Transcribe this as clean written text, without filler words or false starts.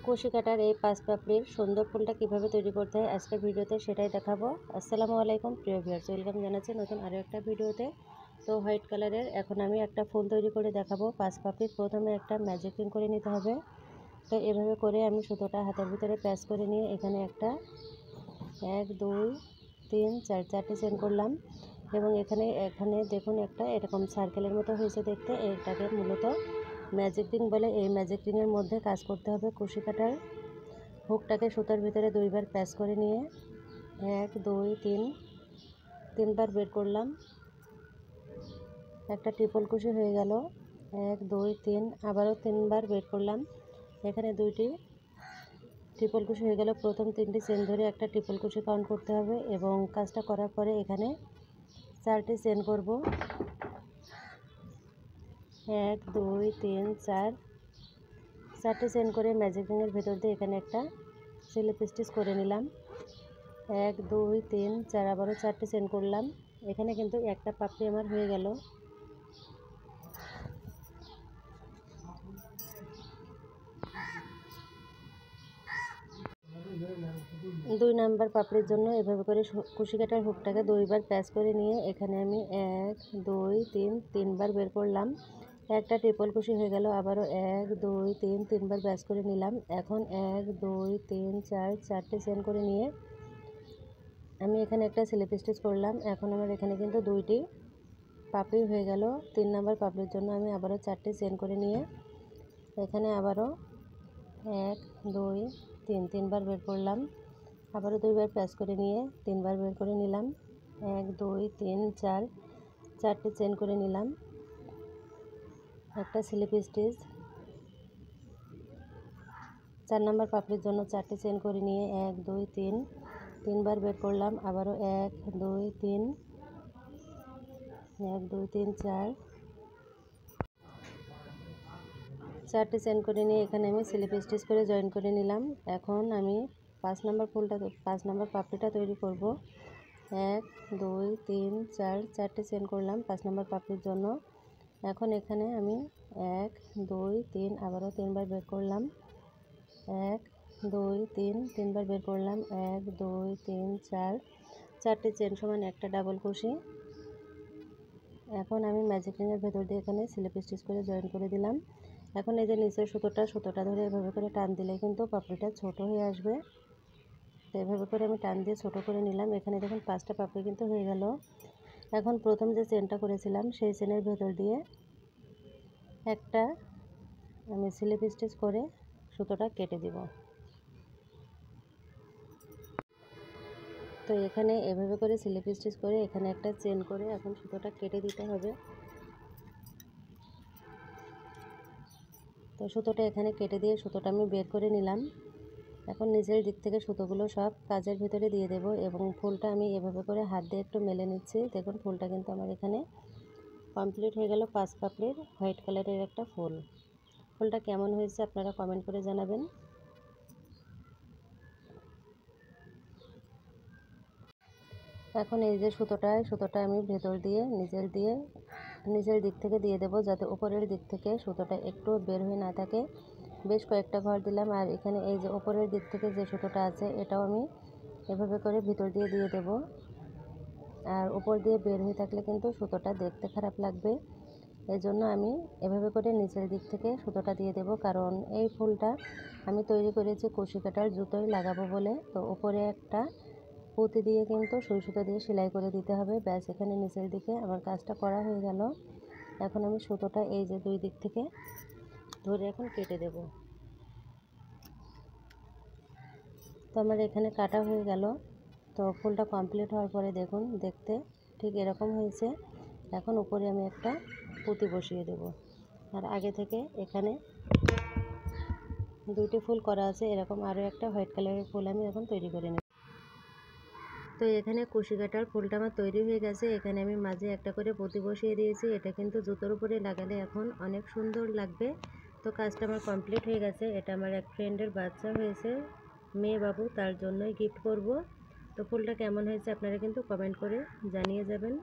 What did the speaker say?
কুশি কাটার এই পাঁচ পাপড়ির সুন্দর ফুলটা কিভাবে তৈরি করতে হয় আজকের ভিডিওতে সেটাই দেখাবো। আসসালামু আলাইকুম প্রিয় ভিউয়ার্স, ওয়েলকাম জানাচ্ছি নতুন আরও একটা ভিডিওতে। তো হোয়াইট কালারের এখন আমি একটা ফুল তৈরি করে দেখাবো পাঁচ পাপড়ির। প্রথমে একটা ম্যাজিক রিং করে নিতে হবে। তো এভাবে করে আমি সুতোটা হাতের ভিতরে প্যাচ করে নিয়ে এখানে একটা 1 2 3 4 চারটে চেন করলাম এবং এখানে দেখুন একটা এরকম সার্কেলের মতো হয়েছে দেখতে, এটাকে মূলত ম্যাজিক রিং বলে। এই ম্যাজিক রিংয়ের মধ্যে কাজ করতে হবে কুশি কাটার হুকটাকে সুতার ভিতরে দুইবার প্যাচ করে নিয়ে 1 2 3 তিনবার বের করলাম, একটা ট্রিপল কুশি হয়ে গেল। 1 2 3 আবারও তিনবার বের করলাম, এখানে দুইটি ট্রিপল কুশি হয়ে গেল। প্রথম তিনটি চেন ধরে একটা ট্রিপল কুশি কাউন্ট করতে হবে এবং কাজটা করার পরে এখানে চারটি চেন করব। 1 2 3 4 চারটে চেন করে ম্যাজিক রিংয়ের ভেতর দিয়ে এখানে একটা স্লিপ স্টিচ করে নিলাম। 1 2 3 4 আবারও চারটে চেন করলাম। এখানে কিন্তু একটা পাপড়ি আমার হয়ে গেল। দুই নাম্বার পাপড়ির জন্য এভাবে করে কুশি কাটার হুকটাকে দুইবার প্যাচ করে নিয়ে এখানে আমি 1 2 3 তিনবার বের করলাম, একটা ট্রিপল কুশি হয়ে গেল। আবারও 1 2 3 তিনবার প্যাচ করে নিলাম। এখন 1 2 3 4 চারটে চেন করে নিয়ে আমি এখানে একটা স্লিপ স্টিচ করলাম। এখন আমার এখানে কিন্তু দুইটি পাপড়ি হয়ে গেল। তিন নাম্বার পাপড়ির জন্য আমি আবারও চারটে চেন করে নিয়ে এখানে আবারও 1 2 3 তিনবার বের করলাম, আবারও দুইবার প্যাচ করে নিয়ে তিনবার বের করে নিলাম। 1 2 3 4 চারটে চেন করে নিলাম, একটা স্লিপ স্টিচ। চার নাম্বার পাপড়ির জন্য চারটে চেন করে নিয়ে 1 2 3 তিনবার বের করলাম, আবারও 1 2 3 1 2 3 4 চারটে চেন করে নিয়ে এখানে আমি স্লিপ স্টিচ করে জয়েন করে নিলাম। এখন আমি পাঁচ নাম্বার পাপড়িটা তৈরি করব। 1 2 3 4 চারটে চেন করলাম পাঁচ নাম্বার পাপড়ির জন্য। এখন এখানে আমি 1 2 3 আবারও তিনবার বের করলাম, 1 2 3 তিনবার বের করলাম, 1 2 3 4 চারটে চেন সমান একটা ডাবল কুশি। এখন আমি ম্যাজিক রিংয়ের ভেতর দিয়ে এখানে স্লিপ স্টিচ করে জয়েন করে দিলাম। এখন এই যে নিচের সুতোটা ধরে এভাবে করে টান দিলে কিন্তু পাপড়িটা ছোট হয়ে আসবে। তো এভাবে করে আমি টান দিয়ে ছোট করে নিলাম। এখানে দেখুন পাঁচটা পাপড়ি কিন্তু হয়ে গেল। এখন প্রথম যে চেনটা করেছিলাম সেই চেনের ভেতর দিয়ে একটা আমি স্লিপ স্টিচ করে সুতোটা কেটে দিব। তো এখানে এভাবে করে স্লিপ স্টিচ করে এখানে একটা চেন করে এখন সুতোটা কেটে দিতে হবে। তো সুতোটা এখানে কেটে দিয়ে সুতোটা আমি বের করে নিলাম। এখন নিচের দিক থেকে সুতোগুলো সব কাজের ভিতরে দিয়ে দেব এবং ফুলটা আমি এভাবে করে হাত দিয়ে একটু মেলে নিচ্ছি। দেখুন ফুলটা কিন্তু আমার এখানে কমপ্লিট হয়ে গেল। পাঁচ পাপড়ির হোয়াইট কালারের একটা ফুল। ফুলটা কেমন হয়েছে আপনারা কমেন্ট করে জানাবেন। এখন এই যে সুতোটা আমি ভেতর দিয়ে নিচের দিক থেকে দিয়ে দেব, যাতে উপরের দিক থেকে সুতোটা একটু বের হয়ে না থাকে। বেশ কয়েকটা ঘর দিলাম। আর এখানে এই যে উপরের দিক থেকে যে সুতোটা আছে এটাও আমি এভাবে করে ভিতর দিয়ে দেব। আর উপর দিয়ে বের হয়ে থাকলে কিন্তু সুতোটা দেখতে খারাপ লাগবে, এই জন্য আমি এভাবে করে নিচের দিক থেকে সুতোটা দিয়ে দেব। কারণ এই ফুলটা আমি তৈরি করেছি কুশি কাটার জুতোয় লাগাবো বলে। তো উপরে একটা পুঁতি দিয়ে কিন্তু সুই সুতো দিয়ে সেলাই করে দিতে হবে। ব্যাস, এখানে নিচের দিকে আমার কাজটা করা হয়ে গেল। এখন আমি সুতোটা এই যে দুই দিক থেকে ধরে এখন কেটে দেব। তো আমার এখানে কাটা হয়ে গেল। তো ফুলটা কমপ্লিট হওয়ার পরে দেখুন দেখতে ঠিক এরকম হয়েছে। এখন উপরে আমি একটা পুঁতি বসিয়ে দেব। আর আগে থেকে এখানে দুইটি ফুল করা আছে, এরকম আরও একটা হোয়াইট কালারের ফুল আমি এখন তৈরি করে নেব। তো এখানে কুশি কাটার ফুলটা আমার তৈরি হয়ে গেছে। এখানে আমি মাঝে একটা করে পুঁতি বসিয়ে দিয়েছি। এটা কিন্তু জুতোর উপরে লাগালে এখন অনেক সুন্দর লাগবে। তো কাজটা আমার কমপ্লিট হয়ে গেছে। এটা আমার এক ফ্রেন্ডের বাচ্চা হয়েছে, মেয়ে বাবু, তার জন্যই গিফট করব। তো ফুলটা কেমন হয়েছে আপনারা কিন্তু কমেন্ট করে জানিয়ে যাবেন।